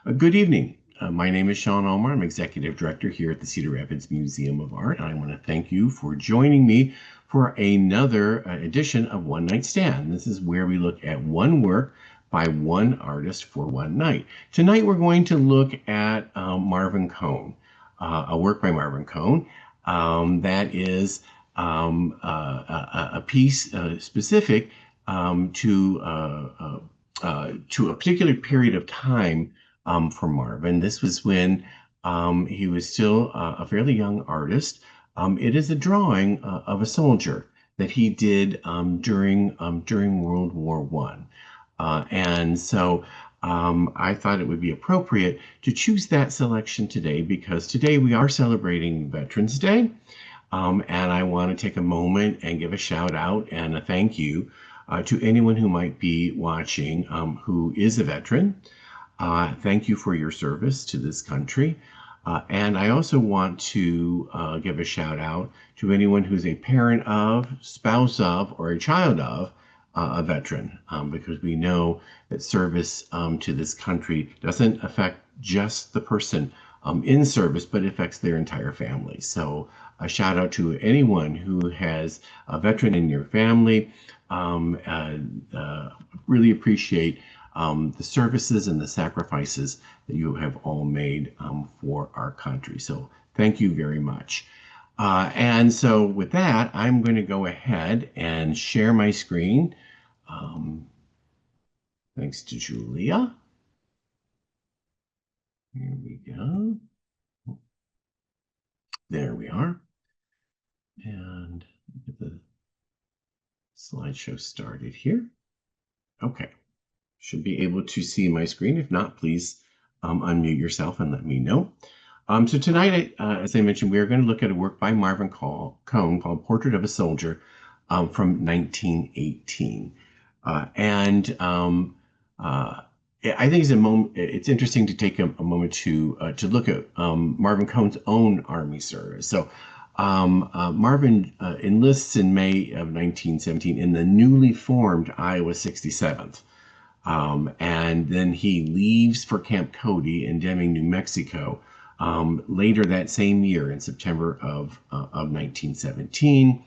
Good evening. My name is Sean Ulmer. I'm Executive Director here at the Cedar Rapids Museum of Art. I want to thank you for joining me for another edition of One Night Stand. This is where we look at one work by one artist for one night. Tonight we're going to look at Marvin Cohn, a work by Marvin Cohn that is a piece specific to a particular period of time for Marvin. This was when he was still a fairly young artist. It is a drawing of a soldier that he did during World War One, and so I thought it would be appropriate to choose that selection today because today we are celebrating Veterans Day. And I want to take a moment and give a shout out and a thank you to anyone who might be watching who is a veteran. Thank you for your service to this country. And I also want to give a shout out to anyone who's a parent of, spouse of, or a child of a veteran, because we know that service to this country doesn't affect just the person in service, but it affects their entire family. So a shout out to anyone who has a veteran in your family. Really appreciate the services and the sacrifices that you have all made for our country. So thank you very much. And so with that, I'm going to go ahead and share my screen. Thanks to Julia. Here we go. There we are. And get the slideshow started here. Okay. Should be able to see my screen. If not, please unmute yourself and let me know. So tonight, as I mentioned, we are going to look at a work by Marvin Cohn called Portrait of a Soldier from 1918. I think it's interesting to take a moment to look at Marvin Cohn's own Army service. So Marvin enlists in May of 1917 in the newly formed Iowa 67th. And then he leaves for Camp Cody in Deming, New Mexico, later that same year in September of 1917.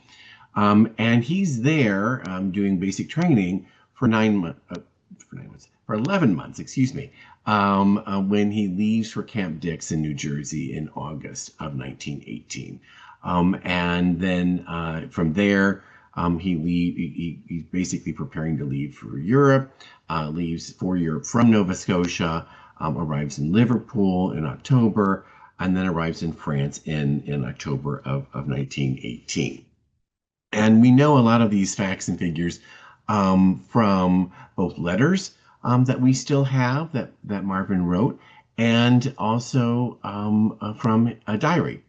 And he's there doing basic training for 11 months, excuse me, when he leaves for Camp Dix in New Jersey in August of 1918. And then from there, he's basically preparing to leave for Europe, leaves for Europe from Nova Scotia, arrives in Liverpool in October, and then arrives in France in October of 1918. And we know a lot of these facts and figures from both letters that we still have that Marvin wrote, and also from a diary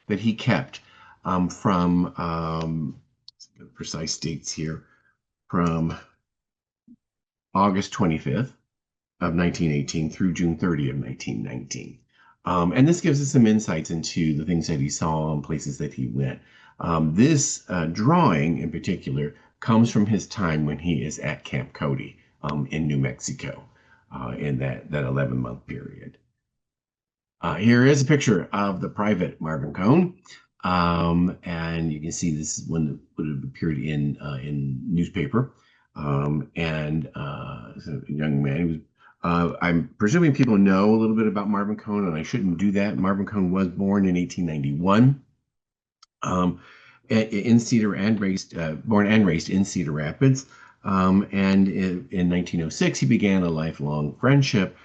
that he kept from precise dates here, from August 25th of 1918 through June 30th of 1919. And this gives us some insights into the things that he saw and places that he went. This drawing in particular comes from his time when he is at Camp Cody in New Mexico in that 11-month period. Here is a picture of the private Marvin Cohn. And you can see this is when it would have appeared in newspaper. So a young man. He was, I'm presuming people know a little bit about Marvin Cohn, and I shouldn't do that. Marvin Cohn was born in 1891 in Cedar and born and raised in Cedar Rapids. And in 1906, he began a lifelong friendship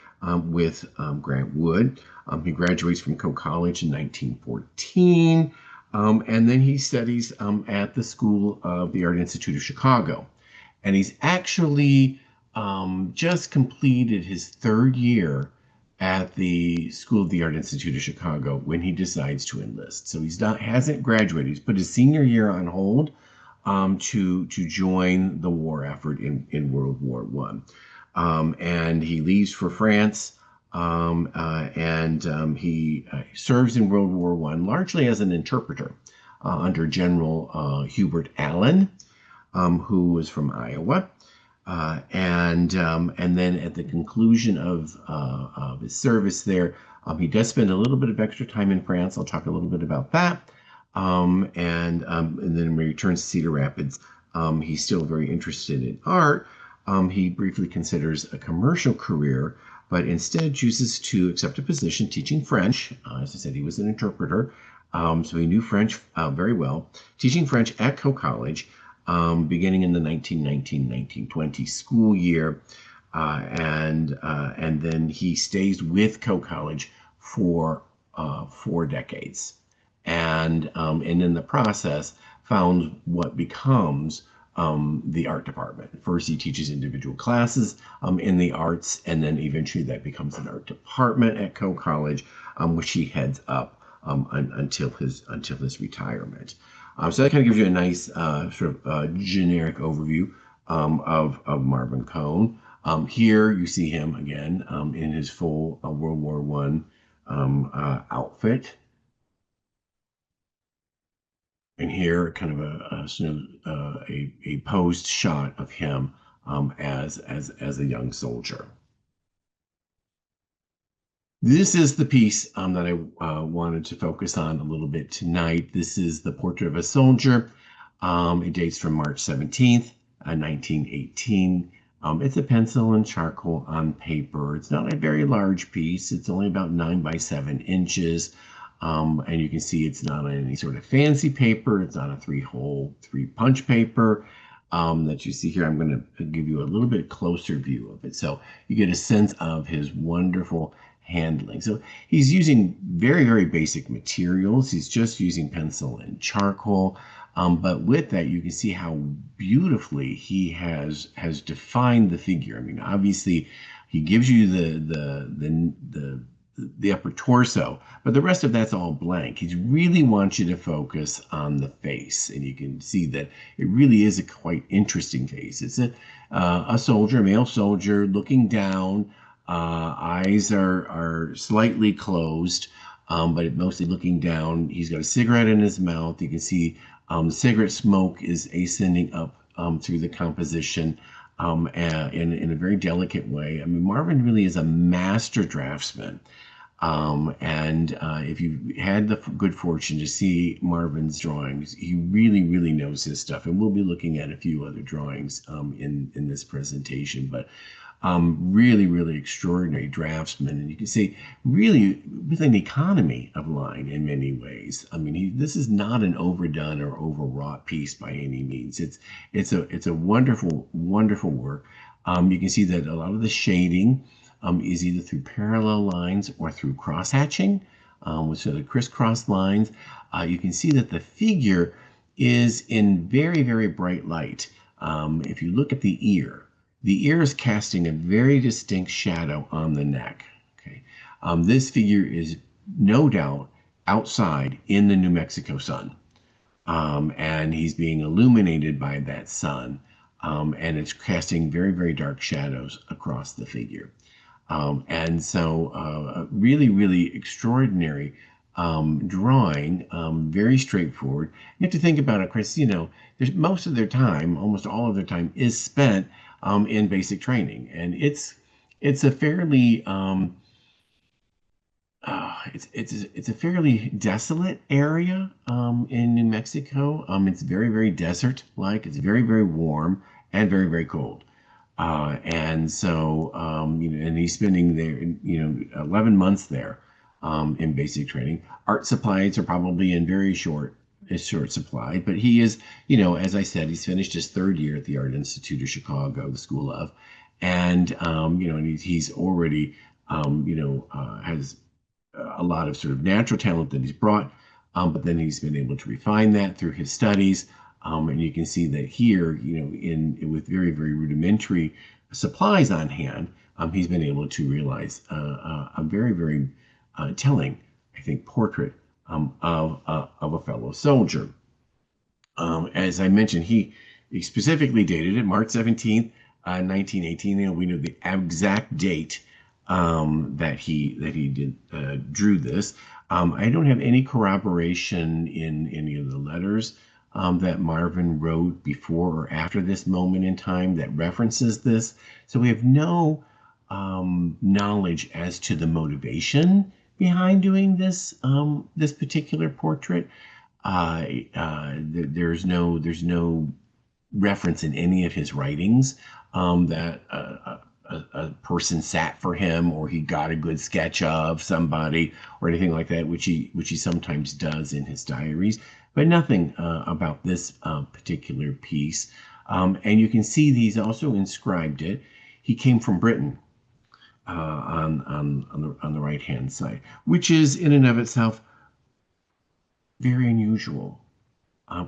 with Grant Wood. He graduates from Coe College in 1914. And then he studies at the School of the Art Institute of Chicago. And he's actually just completed his third year at the School of the Art Institute of Chicago when he decides to enlist. So hasn't graduated. He's put his senior year on hold to join the war effort in World War One. And he leaves for France. He serves in World War One largely as an interpreter under General Hubert Allen, who was from Iowa. And then at the conclusion of his service there, he does spend a little bit of extra time in France. I'll talk a little bit about that. And then when he returns to Cedar Rapids, he's still very interested in art. He briefly considers a commercial career, but instead chooses to accept a position teaching French. As I said, he was an interpreter, so he knew French very well, teaching French at Coe College, beginning in the 1919-1920 school year. And then he stays with Coe College for 4 decades. And in the process, found what becomes the art department. First, he teaches individual classes in the arts, and then eventually that becomes an art department at Coe College, which he heads up until his retirement. So that kind of gives you a nice sort of generic overview of Marvin Cohn. Here you see him again in his full World War I outfit. And here, kind of a posed shot of him as a young soldier. This is the piece that I wanted to focus on a little bit tonight. This is the Portrait of a Soldier. It dates from March 17th, 1918. It's a pencil and charcoal on paper. It's not a very large piece. It's only about 9 by 7 inches. And you can see it's not on any sort of fancy paper. It's not a 3-hole, 3-punch paper that you see here. I'm going to give you a little bit closer view of it, so you get a sense of his wonderful handling. So he's using very, very basic materials. He's just using pencil and charcoal. But with that, you can see how beautifully he has defined the figure. I mean, obviously, he gives you the upper torso, but the rest of that's all blank. He really wants you to focus on the face, and you can see that it really is a quite interesting face. It's a soldier, a male soldier, looking down. Eyes are slightly closed, but mostly looking down. He's got a cigarette in his mouth. You can see the cigarette smoke is ascending up through the composition in a very delicate way. I mean, Marvin really is a master draftsman. If you had the good fortune to see Marvin's drawings, he really, really knows his stuff. And we'll be looking at a few other drawings in this presentation. But really, really extraordinary draftsman. And you can see really with an economy of line in many ways. I mean, this is not an overdone or overwrought piece by any means. It's a wonderful, wonderful work. You can see that a lot of the shading is either through parallel lines or through cross-hatching, which are the crisscross lines. You can see that the figure is in very, very bright light. If you look at the ear is casting a very distinct shadow on the neck. Okay, this figure is no doubt outside in the New Mexico sun, and he's being illuminated by that sun, and it's casting very, very dark shadows across the figure. And so really, really extraordinary drawing, very straightforward. You have to think about it, Chris, there's most of their time, almost all of their time is spent in basic training. And it's a fairly it's a fairly desolate area in New Mexico. It's very, very desert-like. It's very, very warm and very, very cold. And so, and he's spending there, 11 months there in basic training. Art supplies are probably in very short supply, but he is, as I said, he's finished his 3rd year at the Art Institute of Chicago, the School of, and, and he's already, has a lot of sort of natural talent that he's brought, but then he's been able to refine that through his studies. And you can see that here, with very, very rudimentary supplies on hand, he's been able to realize a very, very telling, I think, portrait of a fellow soldier. As I mentioned, he specifically dated it March 17th, 1918. We know the exact date that he drew this. I don't have any corroboration in any of the letters that Marvin wrote before or after this moment in time that references this. So we have no knowledge as to the motivation behind doing this particular portrait. There's no reference in any of his writings that a person sat for him or he got a good sketch of somebody or anything like that, which he sometimes does in his diaries, but nothing about this particular piece. And you can see that he's also inscribed it. He came from Britain on the right hand side, which is in and of itself very unusual.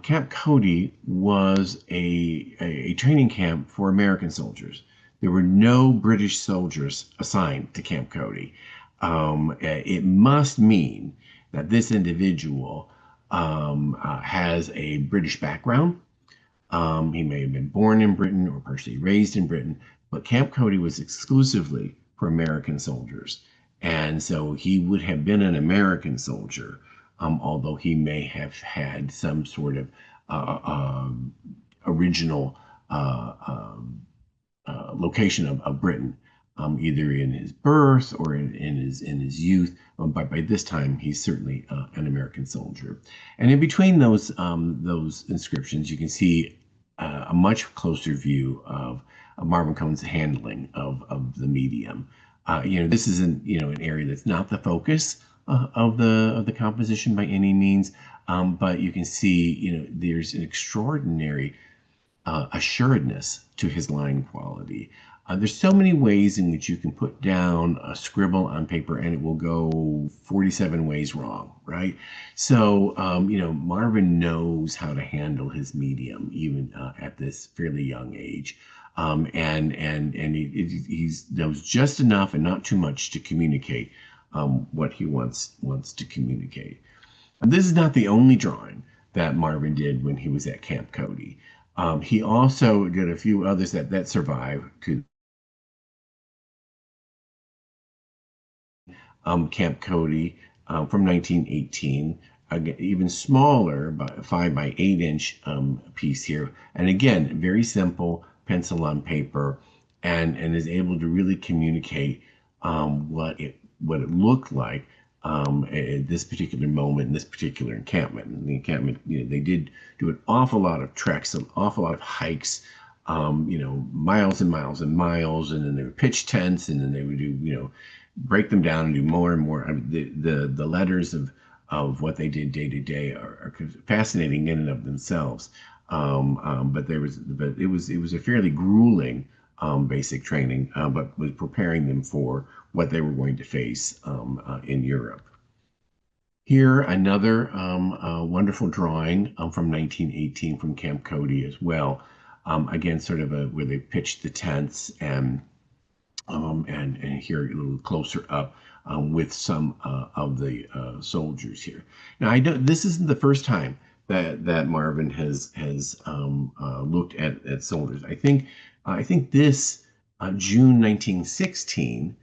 Camp Cody was a training camp for American soldiers. There were no British soldiers assigned to Camp Cody. It must mean that this individual has a British background. He may have been born in Britain or partially raised in Britain, but Camp Cody was exclusively for American soldiers. And so he would have been an American soldier, although he may have had some sort of original location of Britain, either in his birth or in his youth. But by this time, he's certainly an American soldier. And in between those inscriptions, you can see a much closer view of Marvin Cohn's handling of the medium. This isn't an area that's not the focus of the composition by any means, but you can see there's an extraordinary assuredness to his line quality. There's so many ways in which you can put down a scribble on paper and it will go 47 ways wrong, right? So, Marvin knows how to handle his medium even at this fairly young age. And he knows just enough and not too much to communicate what he wants to communicate. And this is not the only drawing that Marvin did when he was at Camp Cody. He also did a few others that survive to Camp Cody from 1918, even smaller, by 5 by 8 inch piece here. And again, very simple, pencil on paper, and is able to really communicate what it looked like at this particular moment in this particular encampment. And the encampment, they did do an awful lot of treks, an awful lot of hikes, miles and miles and miles, and then they would pitch tents, and then they would do, break them down and do more and more. I mean, the letters of what they did day to day are fascinating in and of themselves. But it was a fairly grueling basic training, but was preparing them for what they were going to face in Europe. Here, another wonderful drawing from 1918 from Camp Cody as well. Again, sort of where they pitched the tents and here a little closer up with some of the soldiers here. Now, I don't. This isn't the first time that Marvin has looked at soldiers. I think this June 1916,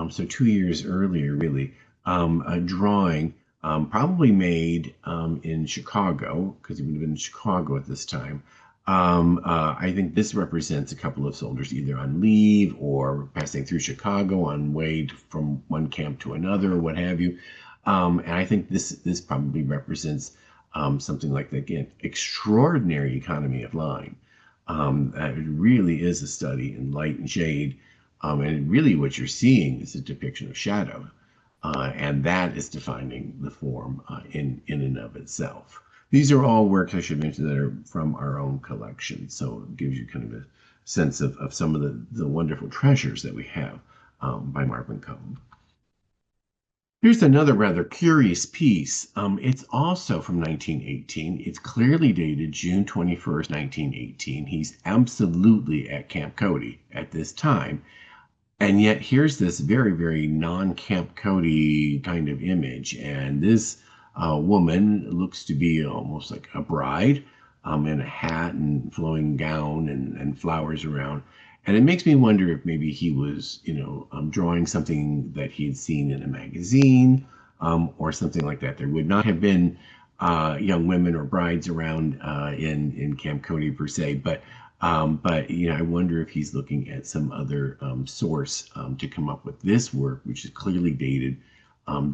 so 2 years earlier, really, a drawing probably made in Chicago, because he would have been in Chicago at this time. I think this represents a couple of soldiers either on leave or passing through Chicago on way from one camp to another, or what have you. And I think this probably represents something like, again, extraordinary economy of line. It really is a study in light and shade. And really what you're seeing is a depiction of shadow. And that is defining the form in and of itself. These are all works, I should mention, that are from our own collection. So it gives you kind of a sense of some of the wonderful treasures that we have by Marvin Cohn. Here's another rather curious piece. It's also from 1918. It's clearly dated June 21st, 1918. He's absolutely at Camp Cody at this time. And yet here's this very, very non-Camp Cody kind of image. And this woman looks to be almost like a bride in a hat and flowing gown and flowers around. And it makes me wonder if maybe he was, drawing something that he had seen in a magazine or something like that. There would not have been young women or brides around in Camp Cody per se, but I wonder if he's looking at some other source to come up with this work, which is clearly dated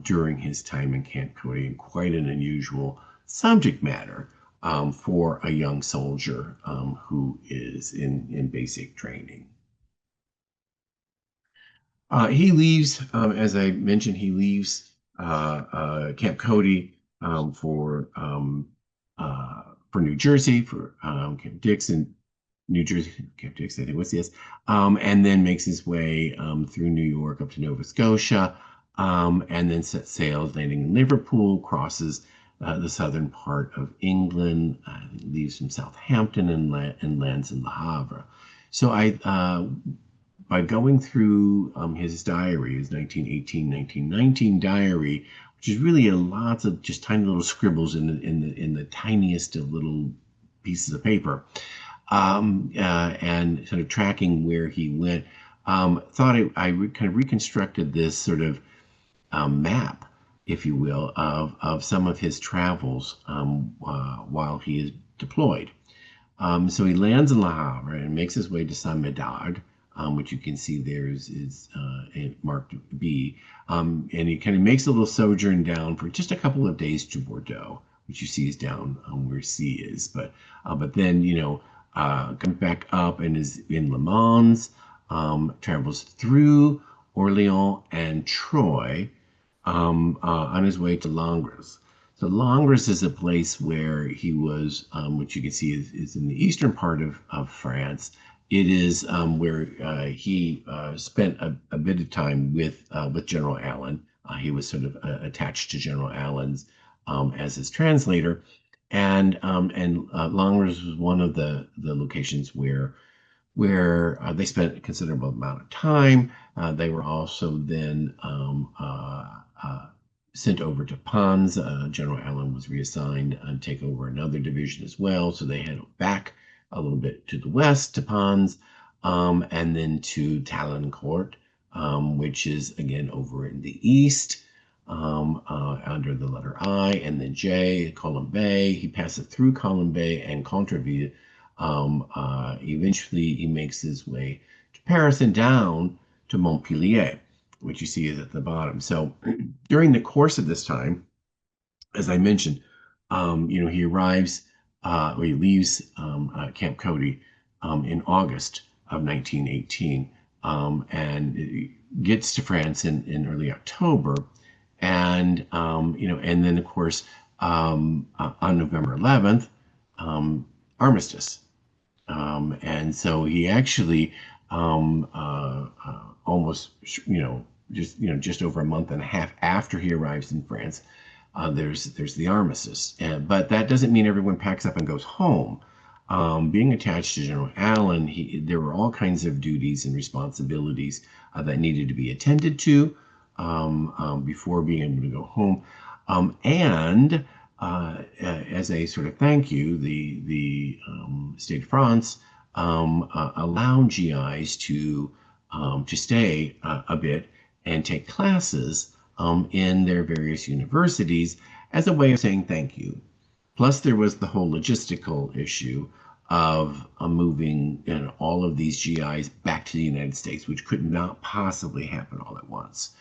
during his time in Camp Cody, and quite an unusual subject matter for a young soldier who is in basic training. He leaves, as I mentioned, he leaves Camp Cody for New Jersey, for Camp Dixon, New Jersey, Camp Dixon, I think was yes, and then makes his way through New York up to Nova Scotia, and then sets sail, landing in Liverpool, crosses the southern part of England, leaves from Southampton and lands in Le Havre. So by going through his diary, his 1918, 1919 diary, which is really lots of just tiny little scribbles in the tiniest of little pieces of paper, and sort of tracking where he went. Thought kind of reconstructed this sort of map, if you will, of some of his travels while he is deployed. So he lands in Le Havre and makes his way to Saint Medard, which you can see there is marked B. And he kind of makes a little sojourn down for just a couple of days to Bordeaux, which you see is down where C is. But then, comes back up and is in Le Mans, travels through Orléans and Troyes, on his way to Langres. So Langres is a place where he was, which you can see is in the eastern part of France. It is where he spent a bit of time with General Allen. He was sort of attached to General Allen's as his translator, and Langres was one of the locations where they spent a considerable amount of time. They were also then sent over to Pons. General Allen was reassigned and take over another division as well. So they headed back a little bit to the west to Pons, and then to Talancourt, which is again over in the east. Under the letter I, and then J, Colombey. He passes through Colombey and Contreville. Eventually, he makes his way to Paris and down to Montpellier, which you see is at the bottom. So during the course of this time, as I mentioned, he arrives, or he leaves Camp Cody in August of 1918, and gets to France in early October, and then of course on November 11th, armistice. And so he actually almost, just over a month and a half after he arrives in France, there's the armistice. But that doesn't mean everyone packs up and goes home. Being attached to General Allen, there were all kinds of duties and responsibilities that needed to be attended to before being able to go home. And as a sort of thank you, the state of France allowed GIs to stay a bit and take classes in their various universities as a way of saying thank you. Plus, there was the whole logistical issue of moving all of these GIs back to the United States, which could not possibly happen all at once.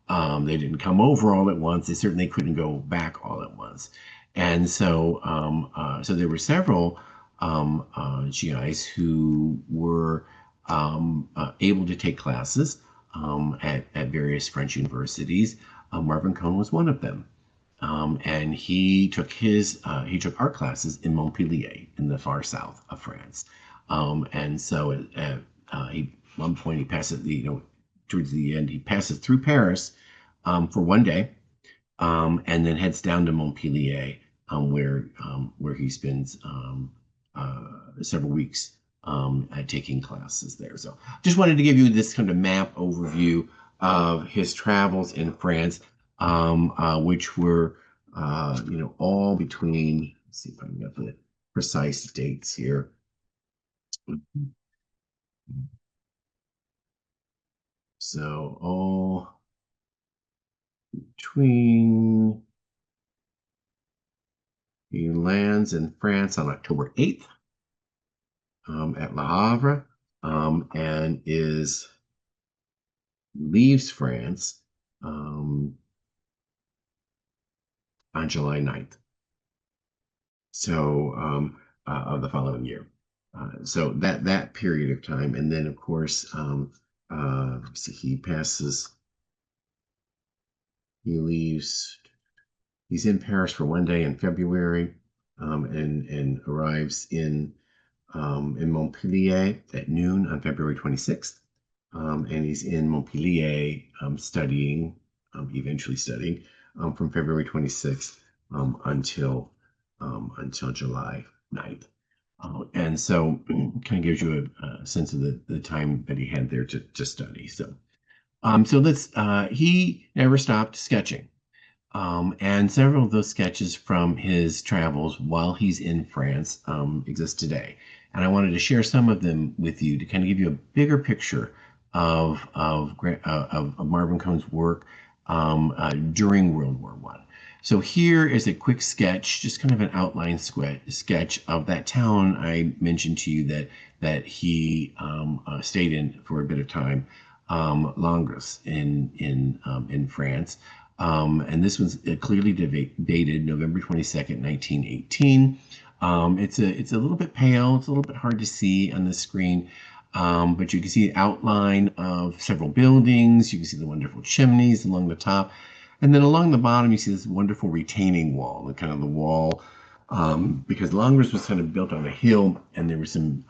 They didn't come over all at once. They certainly couldn't go back all at once. And so there were several GIs who were able to take classes at various French universities. Marvin Cohn was one of them. And he took art classes in Montpellier in the far south of France. And so at one point he passes, towards the end, he passes through Paris for one day, and then heads down to Montpellier, where he spends several weeks taking classes there. So just wanted to give you this kind of map overview of his travels in France, which were all between, let's see if I can get the precise dates here. So all between He lands in France on October 8th at Le Havre, and leaves France um, on July 9th. So of the following year. So that period of time, and then of course, so he passes. He leaves. He's in Paris for one day in February, and arrives in Montpellier at noon on February 26th. And he's in Montpellier eventually studying from February 26th until July 9th. And so kind of gives you a sense of the time that he had there to study. So he never stopped sketching. And several of those sketches from his travels while he's in France exist today. And I wanted to share some of them with you to kind of give you a bigger picture of Marvin Cohn's work during World War I. So here is a quick sketch, just kind of an outline sketch of that town I mentioned to you that he stayed in for a bit of time, Langres in France. And this was clearly dated November 22nd, 1918. It's a little bit pale. It's a little bit hard to see on the screen, but you can see the outline of several buildings. You can see the wonderful chimneys along the top. And then along the bottom, you see this wonderful retaining wall, the kind of the wall, because Langres was kind of built on a hill, and there were some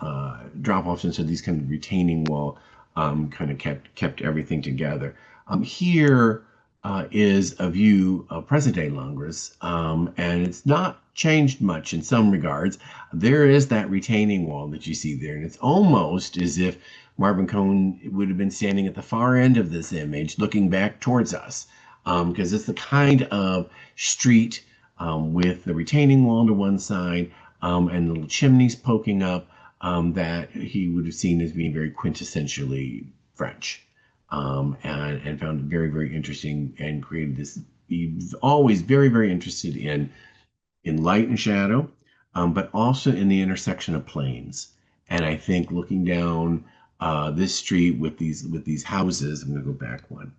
drop-offs, and so these kind of retaining wall kind of kept everything together. Here is a view of present-day Langres, and it's not changed much in some regards. There is that retaining wall that you see there, and it's almost as if Marvin Cohn would have been standing at the far end of this image, looking back towards us, because it's the kind of street with the retaining wall to one side and little chimneys poking up that he would have seen as being very quintessentially French. And found it very, very interesting and created this. He's always very, very interested in light and shadow, but also in the intersection of planes. And I think looking down this street with these houses, I'm going to go back one,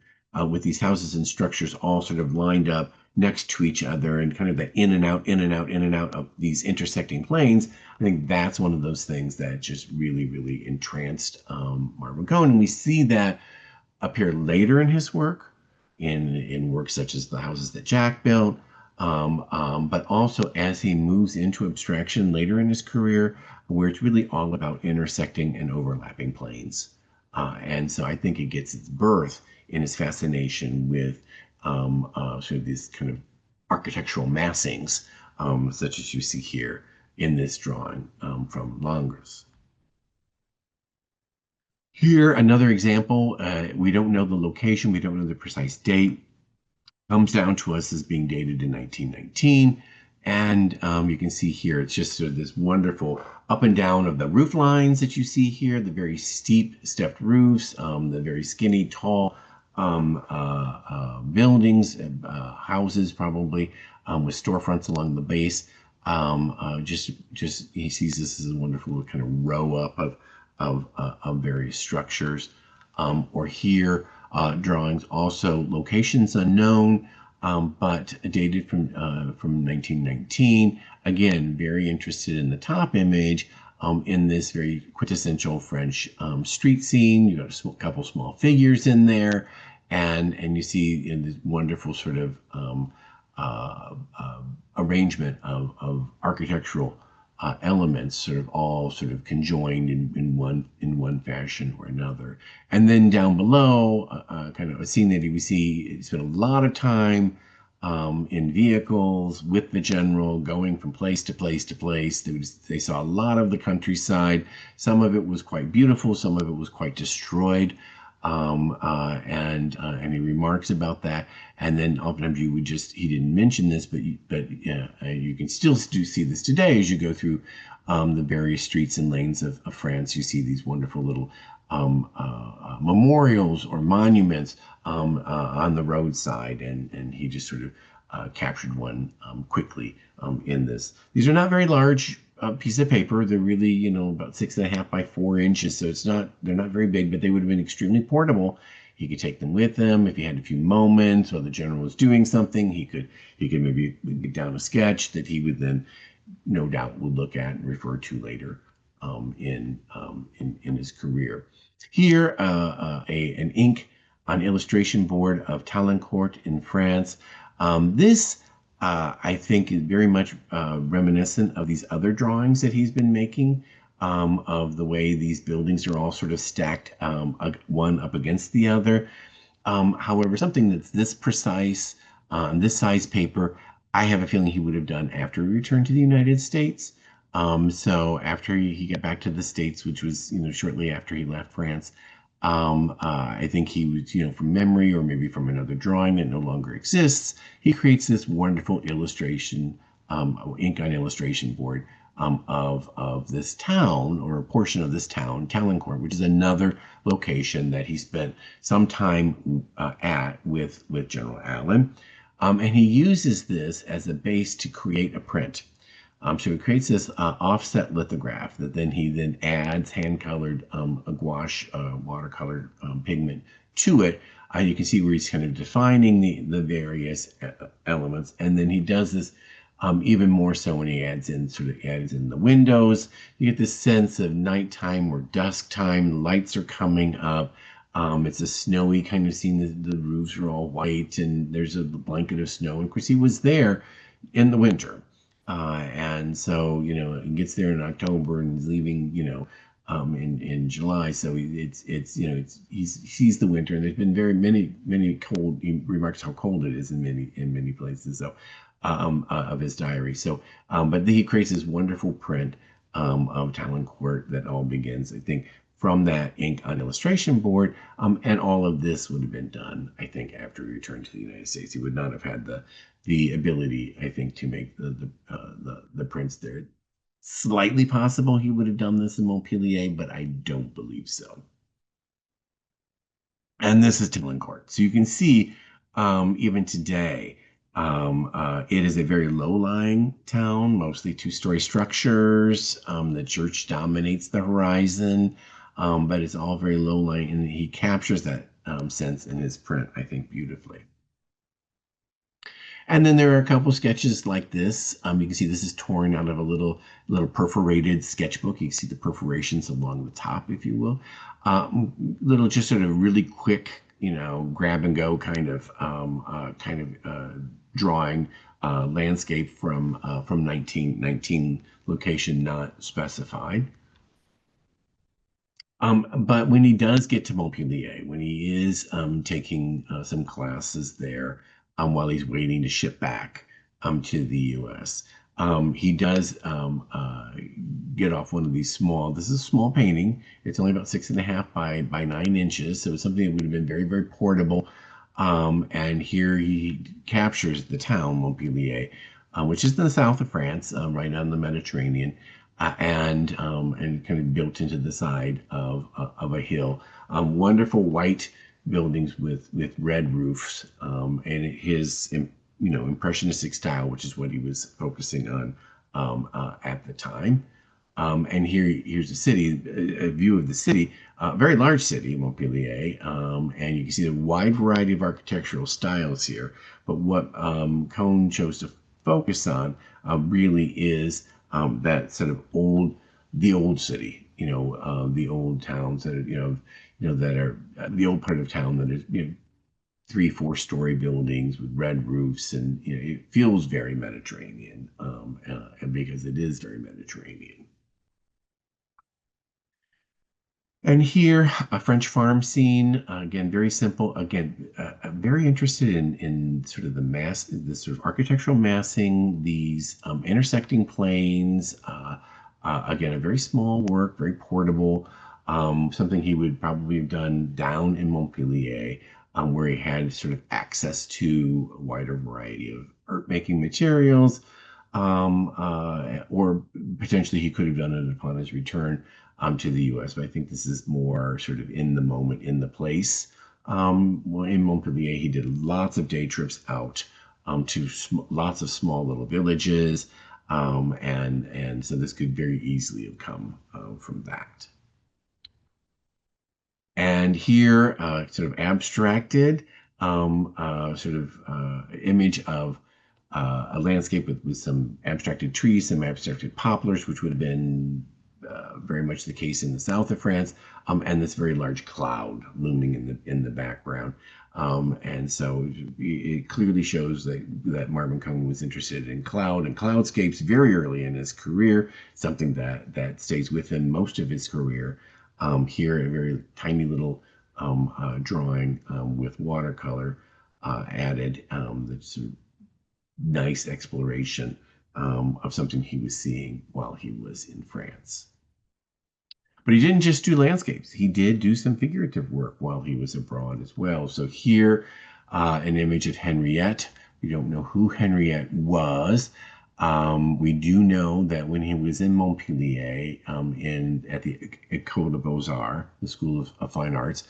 with these houses and structures all sort of lined up next to each other and kind of the in and out, in and out, in and out of these intersecting planes. I think that's one of those things that just really, really entranced Marvin Cohn. And we see that appear later in his work, in works such as The Houses That Jack Built, but also as he moves into abstraction later in his career, where it's really all about intersecting and overlapping planes. And so I think it gets its birth in his fascination with sort of these kind of architectural massings, such as you see here in this drawing from Langres. Here, another example. We don't know the location. We don't know the precise date. Comes down to us as being dated in 1919. And you can see here, it's just sort of this wonderful up and down of the roof lines that you see here, the very steep stepped roofs, the very skinny, tall buildings, houses probably, with storefronts along the base. Just he sees this as a wonderful kind of row up of various structures. Or here, drawings also locations unknown, but dated from 1919. Again, very interested in the top image, in this very quintessential French street scene. You got a couple small figures in there, and you see in this wonderful sort of arrangement of architectural elements, sort of all sort of conjoined in one fashion or another. And then down below, kind of a scene that we see, spent a lot of time in vehicles with the general, going from place to place to place. They saw a lot of the countryside. Some of it was quite beautiful, some of it was quite destroyed. And he remarks about that. And then oftentimes he didn't mention this, but you can still see this today as you go through the various streets and lanes of France. You see these wonderful little memorials or monuments on the roadside, and he just sort of captured one quickly in this. These are not very large piece of paper. They're really, about 6.5 by 4 inches. So they're not very big, but they would have been extremely portable. He could take them with him if he had a few moments while the general was doing something. He could maybe get down a sketch that he would then, no doubt, will look at and refer to later in his career. Here, an ink on illustration board of Talancourt in France. This, I think, is very much reminiscent of these other drawings that he's been making, of the way these buildings are all sort of stacked, one up against the other. However, something that's this precise on this size paper, I have a feeling he would have done after he returned to the United States. So after he got back to the States, which was, shortly after he left France, I think he was, from memory or maybe from another drawing that no longer exists, he creates this wonderful illustration, ink on illustration board, of this town, or a portion of this town, Talancourt, which is another location that he spent some time at with General Allen. And he uses this as a base to create a print. So he creates this offset lithograph that he then adds hand-colored a gouache, watercolor pigment to it. You can see where he's kind of defining the various elements, and then he does this even more so when he adds in the windows. You get this sense of nighttime or dusk time. Lights are coming up. It's a snowy kind of scene. The roofs are all white, and there's a blanket of snow. And of course, he was there in the winter. And so, he gets there in October and is leaving, in July. So he sees the winter, and there's been very many cold. He remarks how cold it is in many places. So, of his diary. So, but he creates this wonderful print of Talancourt that all begins, I think, from that ink on illustration board. And all of this would have been done, I think, after he returned to the United States. He would not have had the ability, I think, to make the prints there. Slightly possible he would have done this in Montpellier, but I don't believe so. And this is Talancourt. So you can see, even today, it is a very low-lying town, mostly two-story structures. The church dominates the horizon, but it's all very low-lying, and he captures that sense in his print, I think, beautifully. And then there are a couple sketches like this. You can see this is torn out of a little perforated sketchbook. You can see the perforations along the top, if you will. Little, just sort of really quick, grab and go kind of drawing, landscape from 1919, location not specified. But when he does get to Montpellier, when he is taking some classes there, while he's waiting to ship back to the U.S., he does get off one of these this is a small painting. It's only about 6.5 by 9 inches. So it's something that would have been very, very portable. And here he captures the town, Montpellier, which is in the south of France, right on the Mediterranean. And kind of built into the side of a hill. Wonderful white buildings with red roofs, and his impressionistic style, which is what he was focusing on at the time. And here's the city, a view of the city, a very large city, Montpellier, and you can see a wide variety of architectural styles here. But what Kohn chose to focus on really is that sort of the old city, the old towns that are, that are the old part of town that is, 3-4 story buildings with red roofs, and it feels very Mediterranean, and because it is very Mediterranean. And here, a French farm scene, again, very simple. Again, very interested in sort of the sort of architectural massing, these intersecting planes. Again, a very small work, very portable, something he would probably have done down in Montpellier, where he had sort of access to a wider variety of art-making materials, or potentially he could have done it upon his return to the U.S. But I think this is more sort of in the moment, in the place. Well, in Montpellier, he did lots of day trips out to lots of small little villages, and so this could very easily have come from that. And here, sort of abstracted, image of a landscape with some abstracted trees, some abstracted poplars, which would have been very much the case in the south of France, and this very large cloud looming in the background. And so it clearly shows that Marvin Kung was interested in cloud and cloudscapes very early in his career, something that stays with him most of his career. Here, a very tiny little drawing with watercolor added, that's a nice exploration of something he was seeing while he was in France. But he didn't just do landscapes. He did do some figurative work while he was abroad as well. So here, an image of Henriette. We don't know who Henriette was. We do know that when he was in Montpellier, at the École des Beaux-Arts, the School of Fine Arts,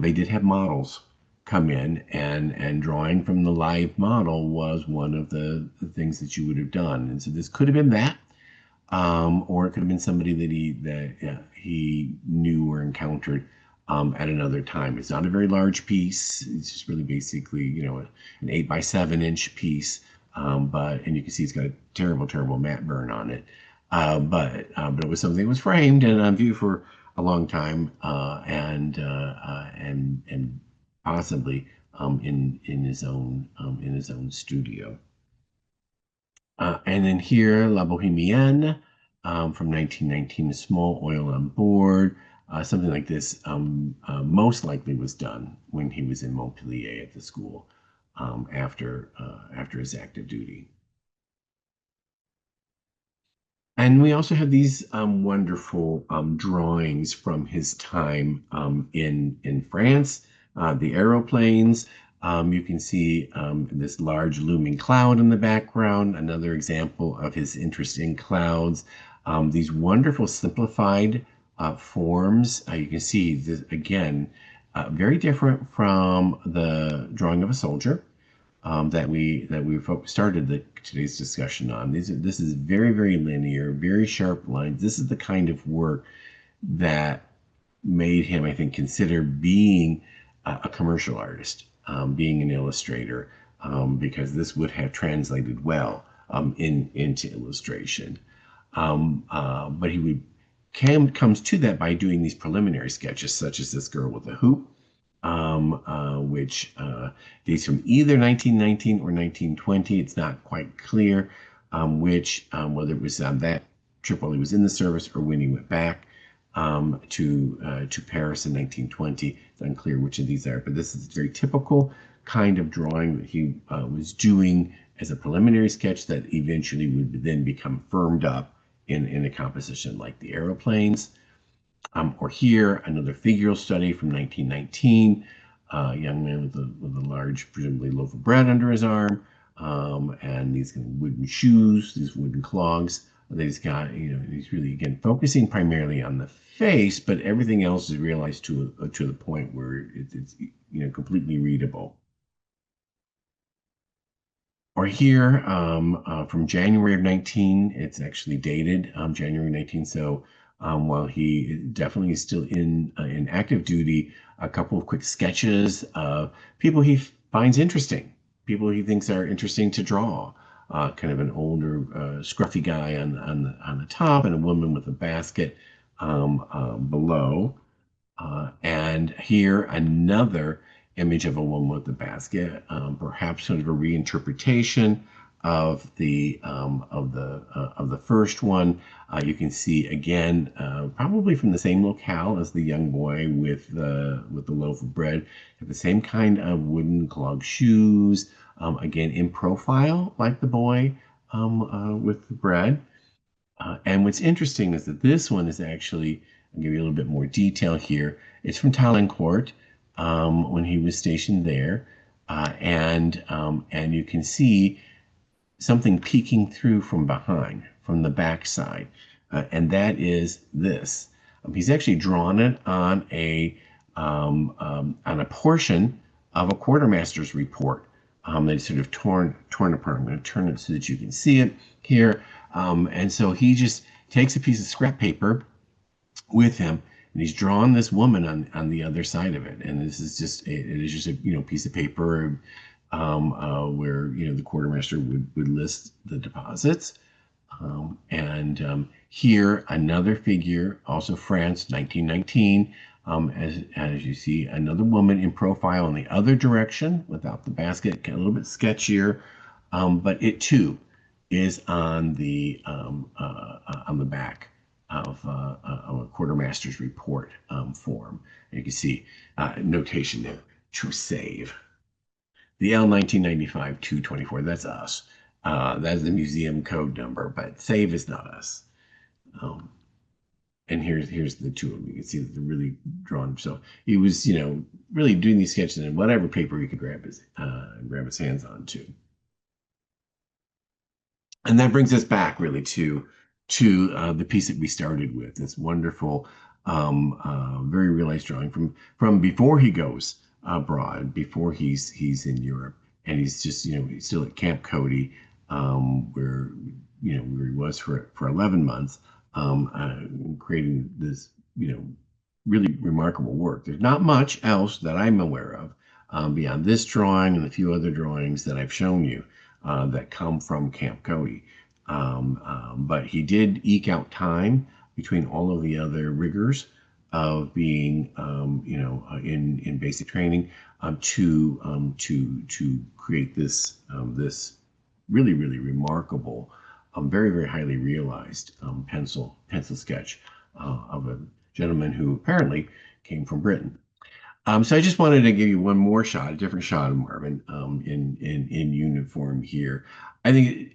they did have models come in, and drawing from the live model was one of the things that you would have done. And so this could have been that. Or it could have been somebody that he knew or encountered at another time. It's not a very large piece. It's just really basically, an 8 by 7 inch piece. And you can see it's got a terrible, terrible matte burn on it. But it was something that was framed and on view for a long time, and possibly in his own studio. And then here, La Bohemienne from 1919, a small oil on board. Something like this most likely was done when he was in Montpellier at the school after his active duty. And we also have these wonderful drawings from his time in France, the aeroplanes. You can see this large looming cloud in the background, another example of his interest in clouds. These wonderful simplified forms. You can see this again, very different from the drawing of a soldier that we started today's discussion on. This is very, very linear, very sharp lines. This is the kind of work that made him, I think, consider being a commercial artist, being an illustrator, because this would have translated well into illustration. But he comes to that by doing these preliminary sketches, such as this girl with a hoop, which dates from either 1919 or 1920. It's not quite clear whether it was on that trip while he was in the service or when he went back to Paris in 1920. It's unclear which of these are, but this is a very typical kind of drawing that he was doing as a preliminary sketch that eventually would then become firmed up in a composition like the aeroplanes. Or here, another figural study from 1919, a young man with a large, presumably loaf of bread under his arm, and these kind of wooden shoes, these wooden clogs that he's got. He's really, again, focusing primarily on the face, but everything else is realized to the point where it's completely readable. Or here, from January of 19, it's actually dated January 19. So while he definitely is still in active duty, a couple of quick sketches of people he finds interesting, people he thinks are interesting to draw. Kind of an older, scruffy guy on the top, and a woman with a basket below. And here, another image of a woman with a basket, perhaps sort of a reinterpretation of the first one. You can see again, probably from the same locale as the young boy with the loaf of bread, have the same kind of wooden clog shoes. Again, in profile, like the boy with the bread. And what's interesting is that this one is actually, I'll give you a little bit more detail here. It's from Talancourt when he was stationed there. And you can see something peeking through from behind, from the backside. And that is this. He's actually drawn it on a portion of a quartermaster's report They sort of torn apart. I'm going to turn it so that you can see it here. And so he just takes a piece of scrap paper with him, and he's drawn this woman on the other side of it. And this is just it is just a piece of paper where the quartermaster would list the deposits. And here another figure, also France, 1919. As you see, another woman in profile in the other direction without the basket, a little bit sketchier, but it too is on the back of a quartermaster's report form. And you can see notation there to save. The L 1995 224, that's us. That's the museum code number, but save is not us. And here's the two of them. You can see that they're really drawn. So he was, really doing these sketches in whatever paper he could grab his hands on to. And that brings us back really to the piece that we started with, this wonderful, very realized drawing from before he goes abroad, before he's in Europe, and he's just he's still at Camp Cody, where where he was for 11 months, creating this really remarkable work. There's not much else that I'm aware of beyond this drawing and a few other drawings that I've shown you that come from Camp Cody. But he did eke out time between all of the other rigors of being, in basic training to create this really remarkable, very highly realized pencil sketch of a gentleman who apparently came from Britain. So I just wanted to give you one more shot, a different shot of Marvin in uniform here. I think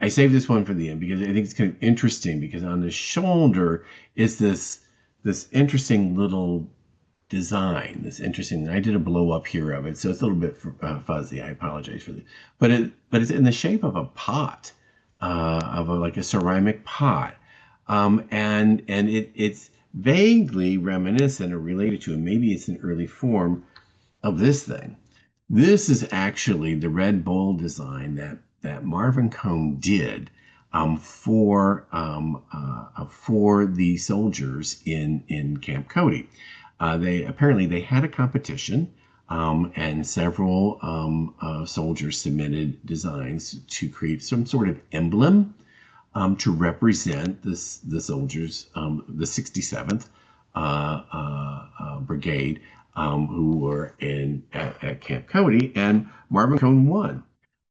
I saved this one for the end because I think it's kind of interesting because on the shoulder is this interesting little design, this interesting. I did a blow up here of it, so it's a little bit fuzzy. I apologize for that, but it's in the shape of a pot, like a ceramic pot, and it's vaguely reminiscent or related to, and maybe it's an early form of this thing. This is actually the red bowl design that Marvin Cone did for the soldiers in Camp Cody. They had a competition, and several soldiers submitted designs to create some sort of emblem to represent the soldiers, the 67th Brigade, who were at Camp Cody, and Marvin Cone won.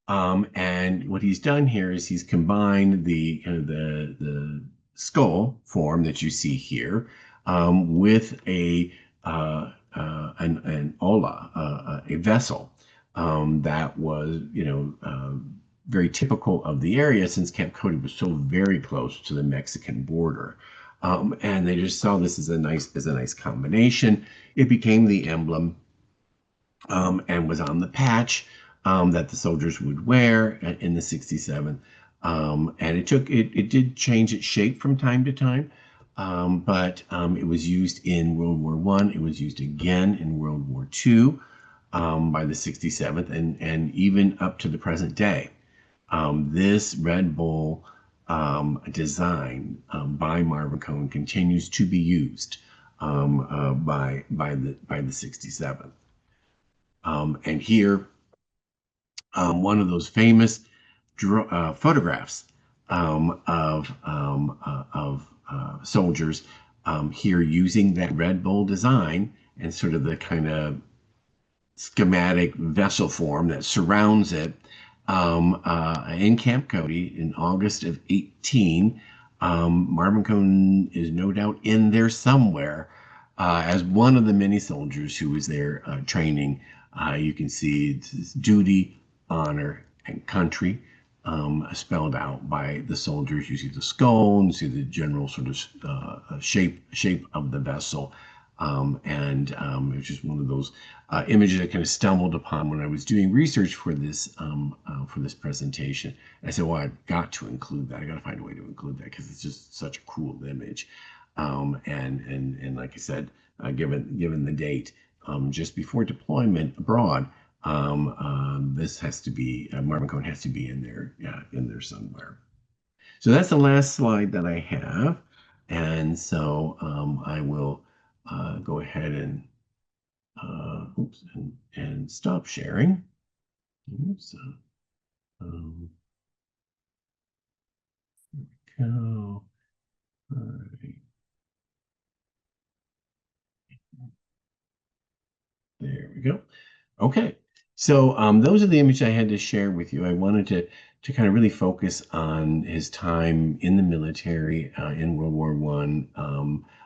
And what he's done here is he's combined the skull form that you see here with an olla, a vessel that was very typical of the area since Camp Cody was so very close to the Mexican border. And they just saw this as a nice combination. It became the emblem and was on the patch that the soldiers would wear in the 67th. And it did change its shape from time to time, but it was used in World War I. It was used again in World War II by the 67th, and even up to the present day. This Red Bull design by Marvin Cone continues to be used by the 67th. And here, one of those famous photographs of soldiers here using that Red Bull design and sort of the kind of schematic vessel form that surrounds it in Camp Cody in August of 18. Marvin Cone is no doubt in there somewhere as one of the many soldiers who was there training. You can see it's duty, honor, and country spelled out by the soldiers. You see the skull, and you see the general sort of shape of the vessel. It's just one of those images I kind of stumbled upon when I was doing research for this presentation. I said, well, I've got to include that. I got to find a way to include that because it's just such a cool image. And like I said, given the date, just before deployment abroad, This has to be Marvin Cohn has to be in there somewhere. So that's the last slide that I have, and so I will go ahead and oops and stop sharing. Oops, um, go. All right, there we go. Okay, so those are the images I had to share with you. I wanted to kind of really focus on his time in the military in World War One,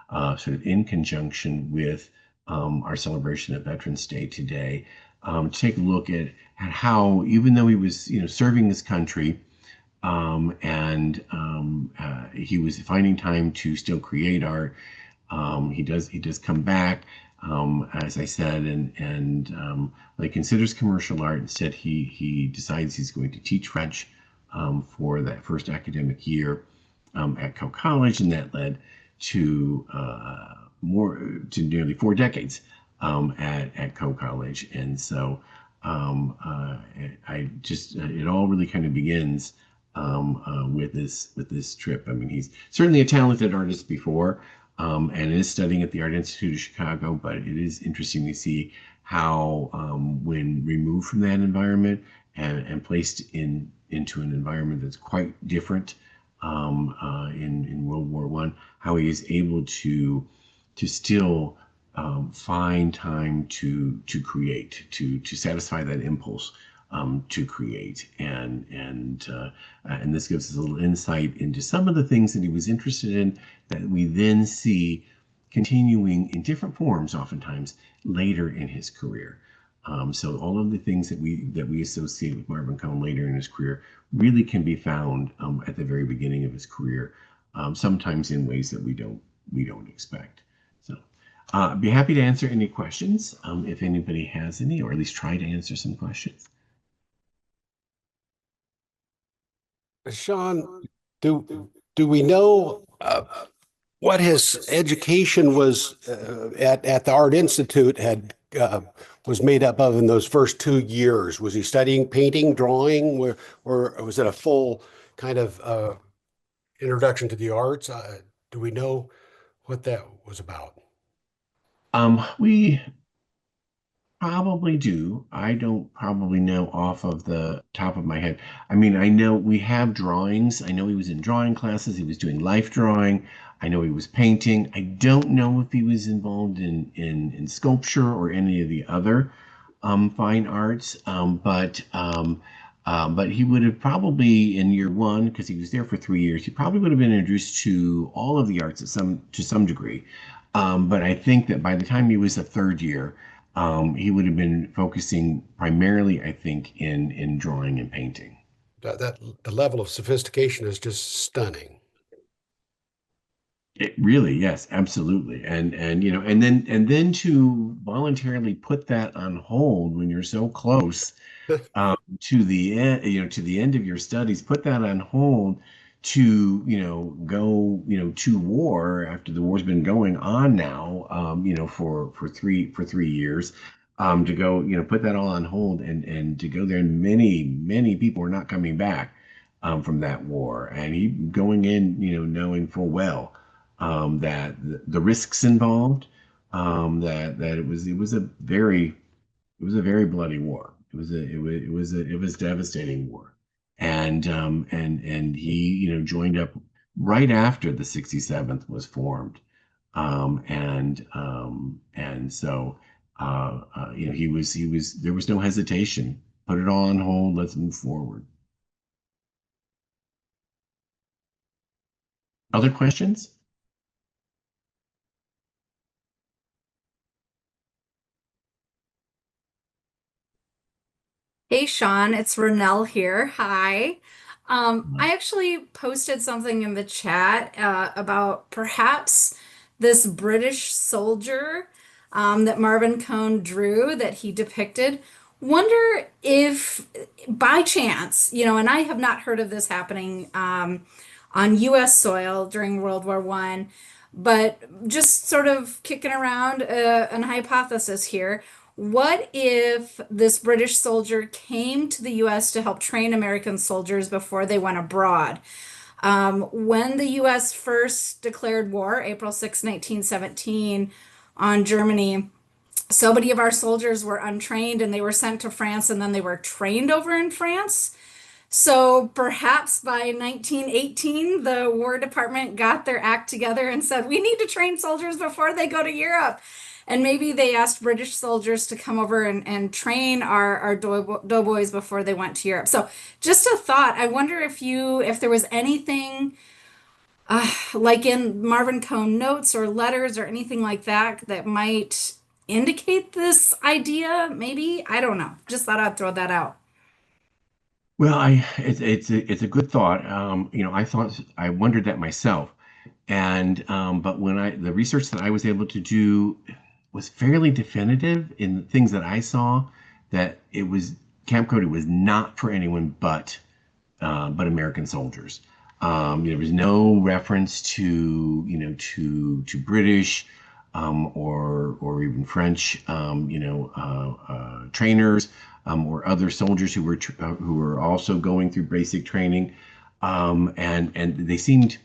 sort of in conjunction with our celebration of Veterans Day today. To take a look at how, even though he was, serving his country, and he was finding time to still create art. He does come back, as I said, and considers commercial art. Instead, he decides he's going to teach French for that first academic year at Coe College, and that led to more to nearly 4 decades at Coe College. And so I just it all really kind of begins with this trip. I mean, he's certainly a talented artist before, and is studying at the Art Institute of Chicago. But it is interesting to see how, when removed from that environment and placed into an environment that's quite different in World War One, how he is able to still find time to create, to satisfy that impulse to create, and this gives us a little insight into some of the things that he was interested in that we then see continuing in different forms, oftentimes later in his career. So all of the things that we associate with Marvin Cohn later in his career really can be found at the very beginning of his career, sometimes in ways that we don't expect. So I'd be happy to answer any questions if anybody has any, or at least try to answer some questions. Sean, do we know what his education was at the Art Institute had was made up of in those first 2 years? Was he studying painting, drawing, or was it a full kind of introduction to the arts? Do we know what that was about? We probably do. I don't probably know off of the top of my head. I mean, I know we have drawings. I know he was in drawing classes. He was doing life drawing. I know he was painting. I don't know if he was involved in sculpture or any of the other fine arts. But he would have probably in year one, because he was there for 3 years, he probably would have been introduced to all of the arts to some degree. But I think that by the time he was a third year, he would have been focusing primarily, I think, in drawing and painting. That the level of sophistication is just stunning. It really, yes, absolutely. And then to voluntarily put that on hold when you're so close to the end, to the end of your studies, put that on hold to, go, to war after the war's been going on now, for 3 years, to go, put that all on hold and to go there. And many people are not coming back from that war, and he going in, knowing full well that the risks involved, that it was a very bloody war. It was devastating war, and he joined up right after the 67th was formed, and so he was there was no hesitation. Put it all on hold. Let's move forward. Other questions? Hey Sean, it's Renelle here. Hi. I actually posted something in the chat about perhaps this British soldier that Marvin Cohn drew that he depicted. Wonder if by chance, and I have not heard of this happening on US soil during World War One, but just sort of kicking around an hypothesis here. What if this British soldier came to the US to help train American soldiers before they went abroad? When the US first declared war, April 6, 1917, on Germany, so many of our soldiers were untrained and they were sent to France and then they were trained over in France. So perhaps by 1918, the War Department got their act together and said, we need to train soldiers before they go to Europe. And maybe they asked British soldiers to come over and train our doughboys before they went to Europe. So just a thought. I wonder if there was anything like in Marvin Cone notes or letters or anything like that that might indicate this idea. Maybe. I don't know. Just thought I'd throw that out. Well, it's a good thought. I wondered that myself, and but when I the research that I was able to do was fairly definitive in the things that I saw that it was Camp Cody was not for anyone but American soldiers. There was no reference to to British or even French trainers or other soldiers who were also going through basic training, and they seemed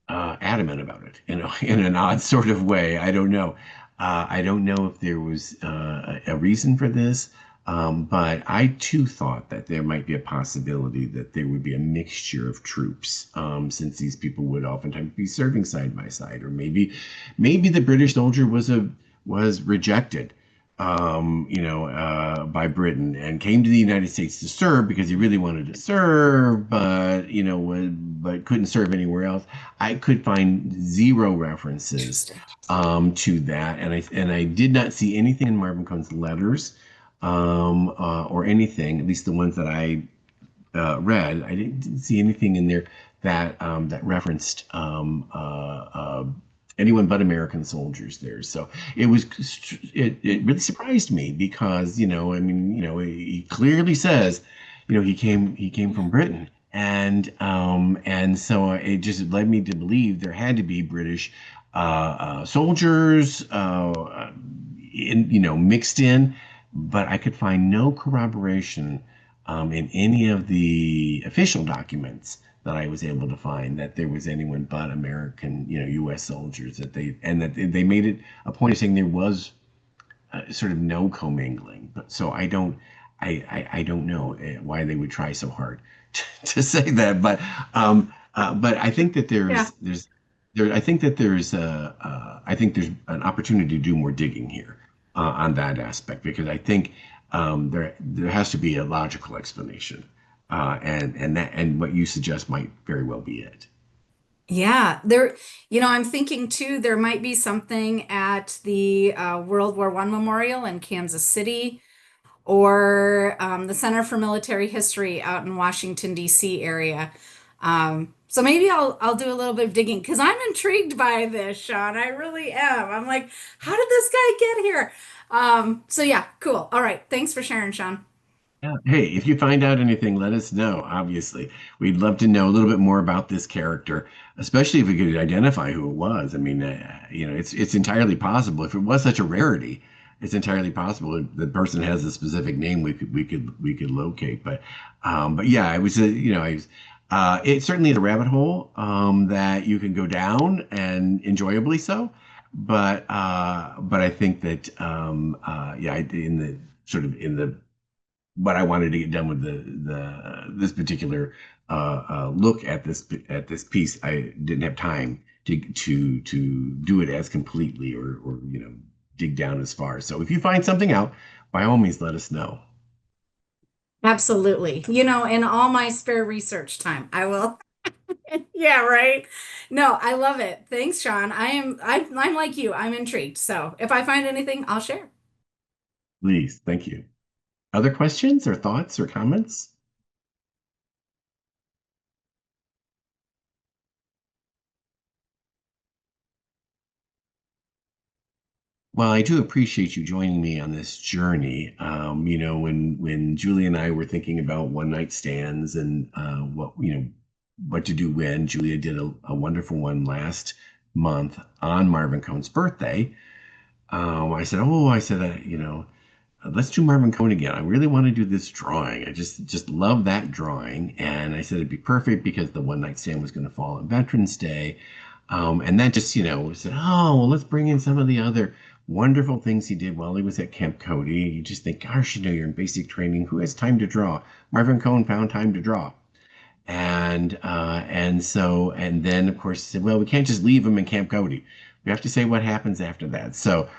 adamant about it, in an odd sort of way. I don't know. I don't know if there was a reason for this, but I too thought that there might be a possibility that there would be a mixture of troops, since these people would oftentimes be serving side by side, or maybe the British soldier was rejected, by Britain and came to the United States to serve because he really wanted to serve, but couldn't serve anywhere else. I could find zero references Interesting. to that, and I did not see anything in Marvin Cone's letters, or anything, at least the ones that I read. I didn't see anything in there that referenced anyone but American soldiers there. So it really surprised me because I mean he clearly says he came from Britain, and so it just led me to believe there had to be British soldiers mixed in, but I could find no corroboration in any of the official documents that I was able to find that there was anyone but American, U.S. soldiers that they made it a point of saying there was sort of no commingling. But so I don't know why they would try so hard to say that, but I think that Yeah. I think that I think there's an opportunity to do more digging here on that aspect, because I think there has to be a logical explanation, and what you suggest might very well be it. Yeah, I'm thinking too, there might be something at the World War I Memorial in Kansas City or the Center for Military History out in Washington, D.C. area. So maybe I'll do a little bit of digging because I'm intrigued by this, Sean. I really am. I'm like, how did this guy get here? So yeah, cool. All right. Thanks for sharing, Sean. Yeah. Hey, if you find out anything, let us know. Obviously, we'd love to know a little bit more about this character, especially if we could identify who it was. I mean, it's entirely possible if it was such a rarity. It's entirely possible if the person has a specific name we could locate. But yeah, it was it certainly is a rabbit hole that you can go down, and enjoyably so. But I think that yeah, in the sort of in the but I wanted to get done with the this particular look at this piece. I didn't have time to do it as completely, or dig down as far. So if you find something out, by all means, let us know. Absolutely. In all my spare research time, I will. Yeah, right. No, I love it. Thanks, Sean. I'm like you. I'm intrigued. So if I find anything, I'll share. Please, thank you. Other questions or thoughts or comments? Well, I do appreciate you joining me on this journey. When Julie and I were thinking about one night stands and what to do when, Julia did a wonderful one last month on Marvin Cone's birthday. I said, oh, I said, let's do Marvin Cohn again. I really want to do this drawing. I just love that drawing. And I said it'd be perfect because the one night stand was going to fall on Veterans Day. And that just, we said, oh, well, let's bring in some of the other wonderful things he did while he was at Camp Cody. You just think, gosh, you're in basic training. Who has time to draw? Marvin Cohn found time to draw. And then of course he said, well, we can't just leave him in Camp Cody. We have to say what happens after that. So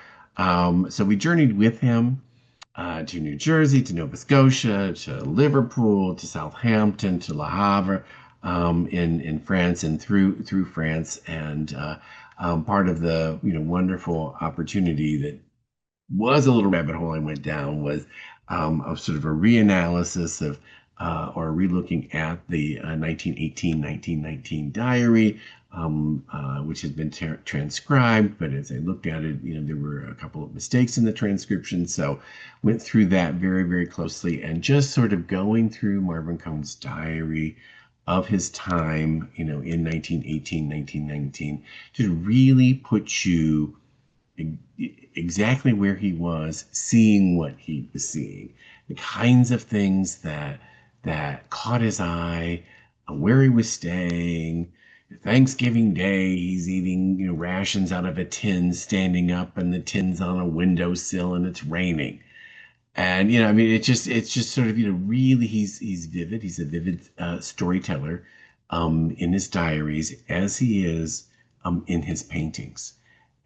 we journeyed with him to New Jersey, to Nova Scotia, to Liverpool, to Southampton, to Le Havre, in France, and through France. And part of the wonderful opportunity that was a little rabbit hole I went down was of sort of a reanalysis of or relooking at the 1918-1919 diary, which has been transcribed. But as I looked at it, there were a couple of mistakes in the transcription. So went through that very, very closely, and just sort of going through Marvin Cohn's diary of his time, in 1918, 1919, to really put you exactly where he was, seeing what he was seeing, the kinds of things that caught his eye, where he was staying. Thanksgiving Day, he's eating rations out of a tin, standing up, and the tin's on a windowsill, and it's raining. And I mean, it's just sort of really he's vivid. He's a vivid storyteller in his diaries as he is in his paintings.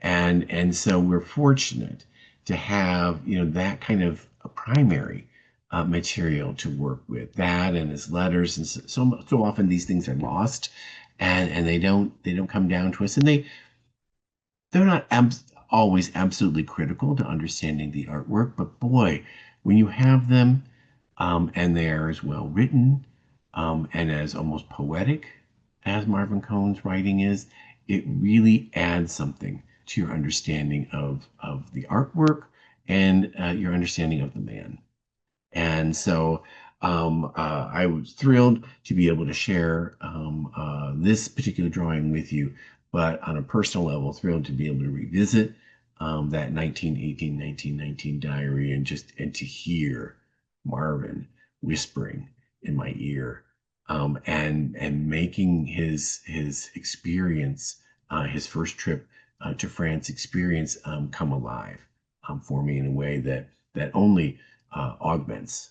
And so we're fortunate to have that kind of a primary material to work with, that and his letters. And so often these things are lost, and they don't come down to us, and they're not always absolutely critical to understanding the artwork. But boy, when you have them, and they are as well written, and as almost poetic as Marvin Cohn's writing is, it really adds something to your understanding of the artwork, and your understanding of the man. And so I was thrilled to be able to share this particular drawing with you, but on a personal level, thrilled to be able to revisit that 1918, 1919 diary, and to hear Marvin whispering in my ear, and making his experience, his first trip to France experience, come alive for me in a way that only augments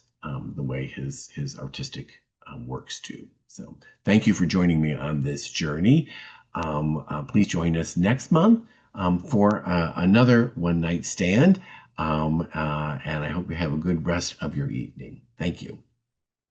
the way his artistic works too. So thank you for joining me on this journey. Please join us next month for another one night stand. And I hope you have a good rest of your evening. Thank you.